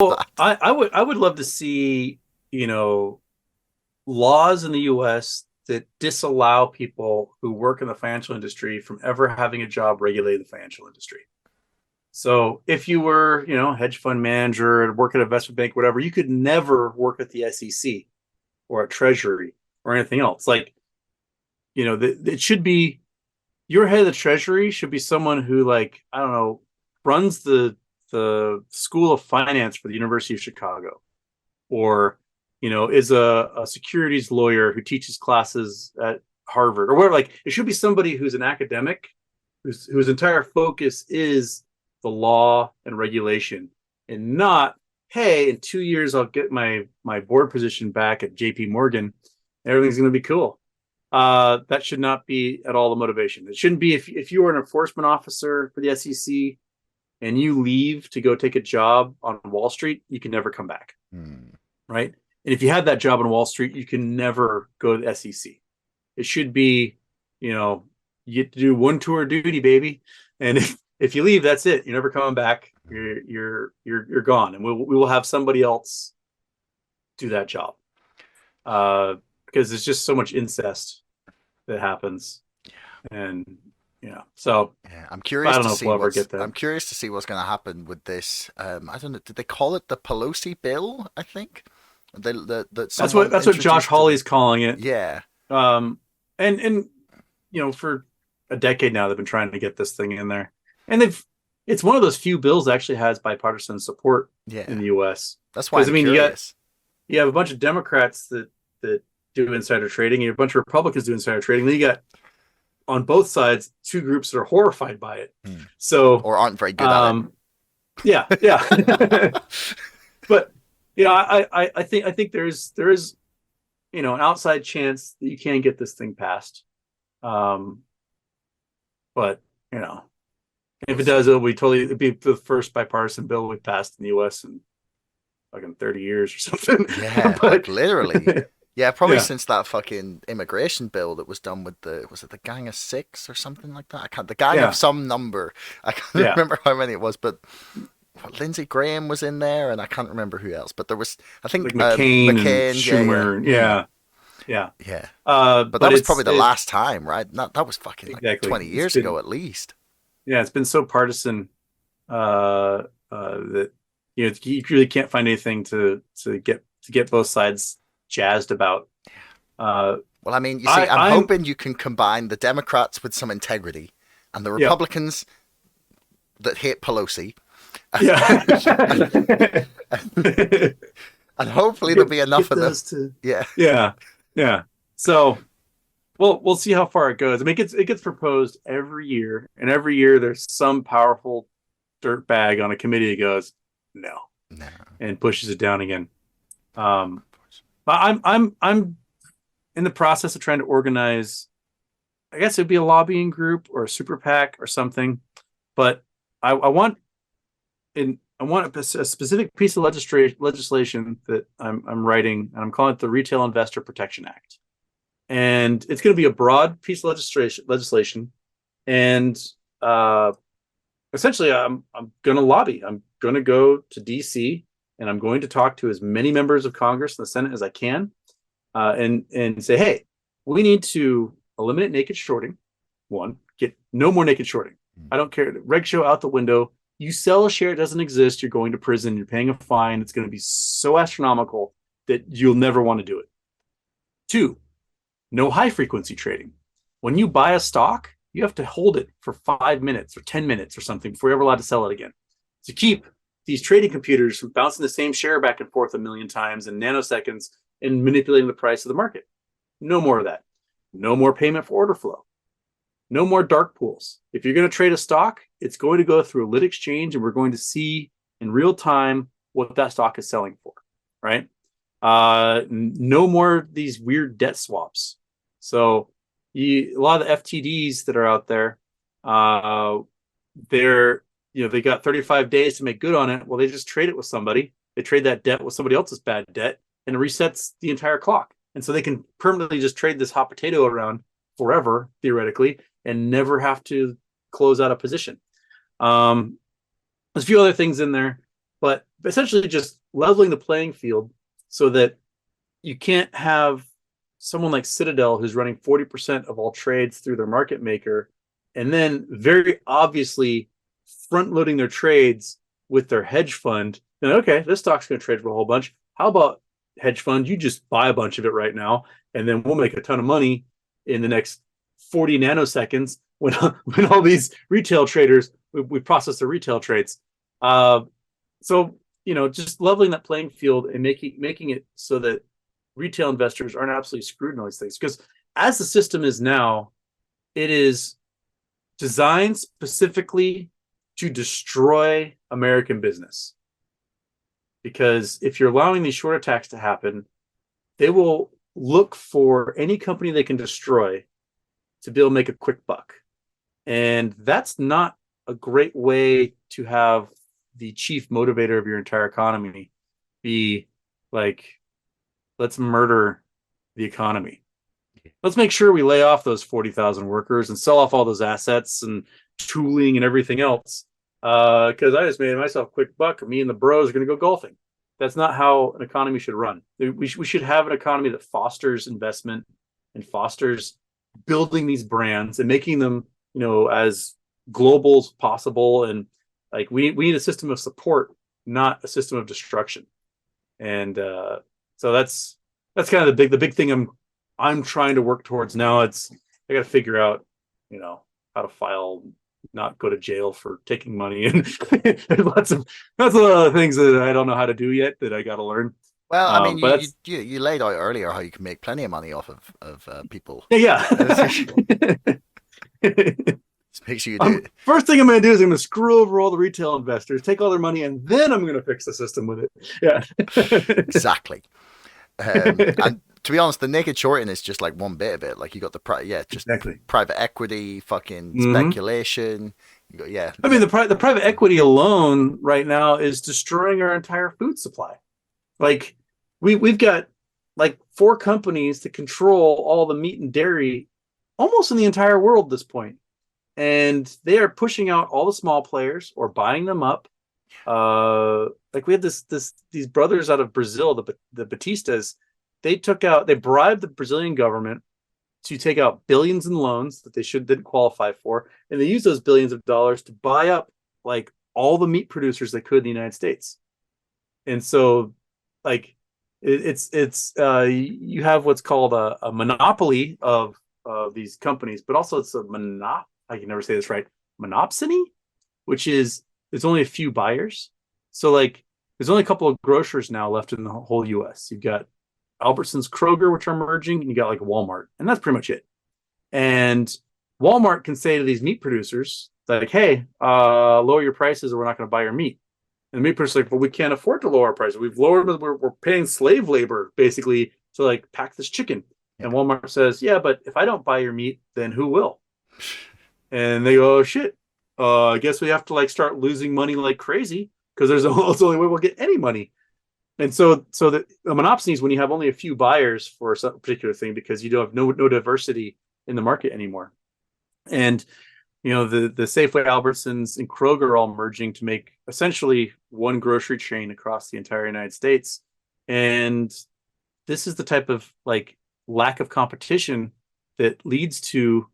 Well, that. I would love to see, you know, laws in the US that disallow people who work in the financial industry from ever having a job regulating the financial industry. So if you were, hedge fund manager and work at an investment bank, whatever, you could never work at the SEC or at Treasury or anything else. Like, it should be your head of the Treasury should be someone who, like, I don't know, runs the School of Finance for the University of Chicago, or is a securities lawyer who teaches classes at Harvard or whatever. Like, it should be somebody who's an academic, whose entire focus is the law and regulation, and not, hey, in 2 years I'll get my board position back at JP Morgan, everything's going to be cool. That should not be at all the motivation. It shouldn't be. If you are an enforcement officer for the SEC and you leave to go take a job on Wall Street, you can never come back, Hmm. right? And if you had that job on Wall Street, you can never go to the SEC. It should be, you know, you get to do one tour of duty, baby, and if you leave, that's it. You're never coming back. You're gone, and we will have somebody else do that job, because there's just so much incest that happens, and so Yeah, I'm I curious don't to know if see we'll ever what's get that. I'm curious to see what's going to happen with this. I don't know. Did they call it the Pelosi bill? I think that That's what someone that's what Josh introduced to the. Hawley's calling it. Yeah, Um, and for a decade now they've been trying to get this thing in there, and it's one of those few bills that actually has bipartisan support in yeah. the U.S. That's why Because I'm you curious. have a bunch of Democrats that do insider trading, and you have a bunch of Republicans do insider trading. Then you got on both sides two groups that are horrified by it. Hmm. So, Or aren't very good at it. um, yeah, yeah. But I think there is an outside chance that you can get this thing passed. Um, but you know, if We'll it does, see. it'll be the first bipartisan bill we've passed in the U.S. in fucking 30 years or something. Yeah, But like literally. Yeah, probably yeah, since that fucking immigration bill that was done with the was it the Gang of Six or something like that? I can't. The Gang of yeah, some number. I can't yeah, remember how many it was, but Lindsey Graham was in there, and I can't remember who else. But there was, I think, like McCain and McCain. Yeah, yeah, Schumer. Yeah, yeah. yeah. But But that was probably the it last time, right? That was fucking like exactly. 20 years ago at least. It's been so partisan, that you really can't find anything to get both sides jazzed about. Uh, Well, I mean, you see, I I'm I'm hoping you can combine the Democrats with some integrity and the yeah, Republicans that hate Pelosi, yeah. and hopefully there'll get be enough get of them. those to Yeah. yeah, yeah. So we'll see how far it goes. I mean, it gets proposed every year, and every year there's some powerful dirt bag on a committee that goes no No. and pushes it down again. But I'm in the process of trying to organize. I guess it'd be a lobbying group or a super PAC or something. But I want a specific piece of legislation that I'm writing, and I'm calling it the Retail Investor Protection Act. And it's going to be a broad piece of legislation, and uh, essentially, I'm going to lobby. I'm going to go to DC, and I'm going to talk to as many members of Congress and the Senate as I can, and say, hey, we need to eliminate naked shorting. One, get no more naked shorting. I don't care. Reg show out the window. You sell a share that doesn't exist, you're going to prison. You're paying a fine. It's going to be so astronomical that you'll never want to do it. Two, no high frequency trading. When you buy a stock, you have to hold it for 5 minutes or 10 minutes or something before you're ever allowed to sell it again. To keep these trading computers from bouncing the same share back and forth a million times in nanoseconds and manipulating the price of the market. No more of that. No more payment for order flow. No more dark pools. If you're going to trade a stock, it's going to go through a lit exchange, and we're going to see in real time what that stock is selling for, right? No more these weird debt swaps. So a lot of the FTDs that are out there, uh, they're they got 35 days to make good on it. Well, they just trade it with somebody. They trade that debt with somebody else's bad debt, and it resets the entire clock. And so they can permanently just trade this hot potato around forever, theoretically, and never have to close out a position. There's a few other things in there. but essentially just leveling the playing field so that you can't have someone like Citadel who's running 40% of all trades through their market maker and then very obviously front loading their trades with their hedge fund. And okay, this stock's going to trade for a whole bunch. How about hedge fund? You just buy a bunch of it right now, and then we'll make a ton of money in the next 40 nanoseconds when all these retail traders we process their retail trades. So just leveling that playing field and making it so that retail investors aren't absolutely screwed in all these things. Because as the system is now, it is designed specifically to destroy American business. Because if you're allowing these short attacks to happen, they will look for any company they can destroy to be able to make a quick buck. And that's not a great way to have the chief motivator of your entire economy be like, let's murder the economy. Let's make sure we lay off those 40,000 workers and sell off all those assets and tooling and everything else. Because I just made myself a quick buck. Me and the bros are going to go golfing. That's not how an economy should run. We should have an economy that fosters investment and fosters building these brands and making them, as global as possible. And like we need a system of support, not a system of destruction. And so that's kind of the big thing I'm trying to work towards now. I got to figure out, how to file, not go to jail for taking money, and lots of things that I don't know how to do yet that I got to learn. Well, I mean, But you laid out earlier how you can make plenty of money off of people. yeah. Just make sure you do it. First thing I'm going to do is I'm going to screw over all the retail investors, take all their money, and then I'm going to fix the system with it. Yeah. Exactly. And to be honest, the naked shorting is just like one bit of it. Like you got just Exactly. private equity, fucking Mm-hmm. speculation. I mean, the private equity alone right now is destroying our entire food supply. Like we've got like 4 companies that control all the meat and dairy almost in the entire world at this point. And they are pushing out all the small players or buying them up. Like we had these brothers out of Brazil, the Batistas. They bribed the Brazilian government to take out billions in loans that they didn't qualify for, and they used those billions of dollars to buy up like all the meat producers they could in the United States. And so, like, you have what's called a monopoly of these companies, but also it's a I can never say this right, monopsony, which is there's only a few buyers. So like there's only a couple of grocers now left in the whole US. You've got Albertsons, Kroger, which are merging, and you got like Walmart, and that's pretty much it. And Walmart can say to these meat producers, like, hey, lower your prices or we're not going to buy your meat. And the meat producers are like, well, we can't afford to lower our prices. We've lowered them. We're paying slave labor basically to like pack this chicken. Yeah. And Walmart says, yeah, but if I don't buy your meat, then who will? And they go, oh, shit. I guess we have to like start losing money like crazy because that's the only way we'll get any money. And so the monopsony is when you have only a few buyers for a particular thing because you don't have no diversity in the market anymore. And the Safeway, Albertsons, and Kroger are all merging to make essentially one grocery chain across the entire United States. And this is the type of like lack of competition that leads to,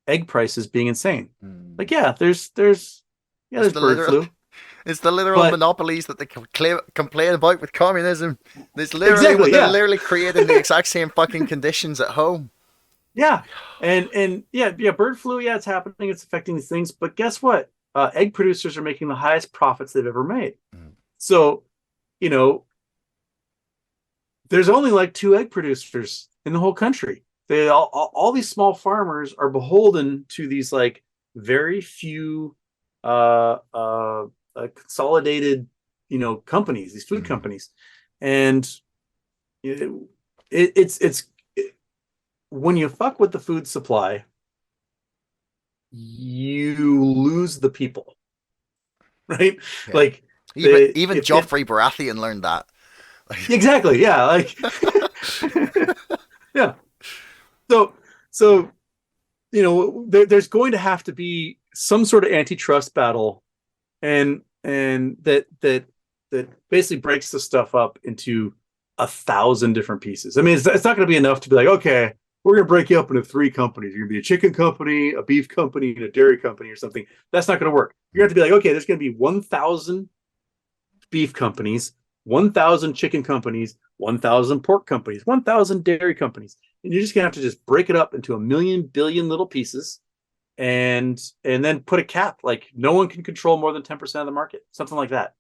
egg prices being insane. Like, yeah, there's bird flu. It's the literal monopolies that they complain about with communism. It's literally exactly, they're literally creating the exact same fucking conditions at home. Yeah, and bird flu. Yeah, it's happening. It's affecting these things. But guess what? Egg producers are making the highest profits they've ever made. So, there's only like 2 egg producers in the whole country. They all these small farmers are beholden to these like very few consolidated companies, these food companies, and it's when you fuck with the food supply, you lose the people, right? Yeah. Like even Joffrey Baratheon learned that. Exactly, yeah, like yeah. So there's going to have to be some sort of antitrust battle, and and that basically breaks the stuff up into 1,000 different pieces. I mean, it's not going to be enough to be like, okay, we're going to break you up into 3 companies. You're going to be a chicken company, a beef company, and a dairy company or something. That's not going to work. You're going to have to be like, okay, there's going to be 1,000 beef companies, 1,000 chicken companies, 1,000 pork companies, 1,000 dairy companies. And you're just going to have to just break it up into a million billion little pieces and then put a cap. Like no one can control more than 10% of the market, something like that.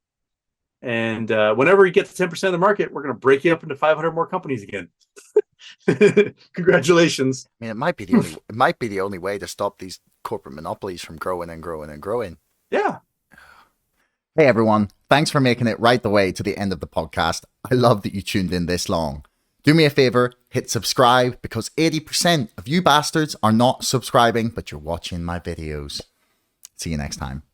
And whenever you get to 10% of the market, we're going to break you up into 500 more companies again. Congratulations. I mean, it might be the only way to stop these corporate monopolies from growing and growing and growing. Yeah. Hey everyone, thanks for making it right the way to the end of the podcast. I love that you tuned in this long. Do me a favor, hit subscribe, because 80% of you bastards are not subscribing, but you're watching my videos. See you next time.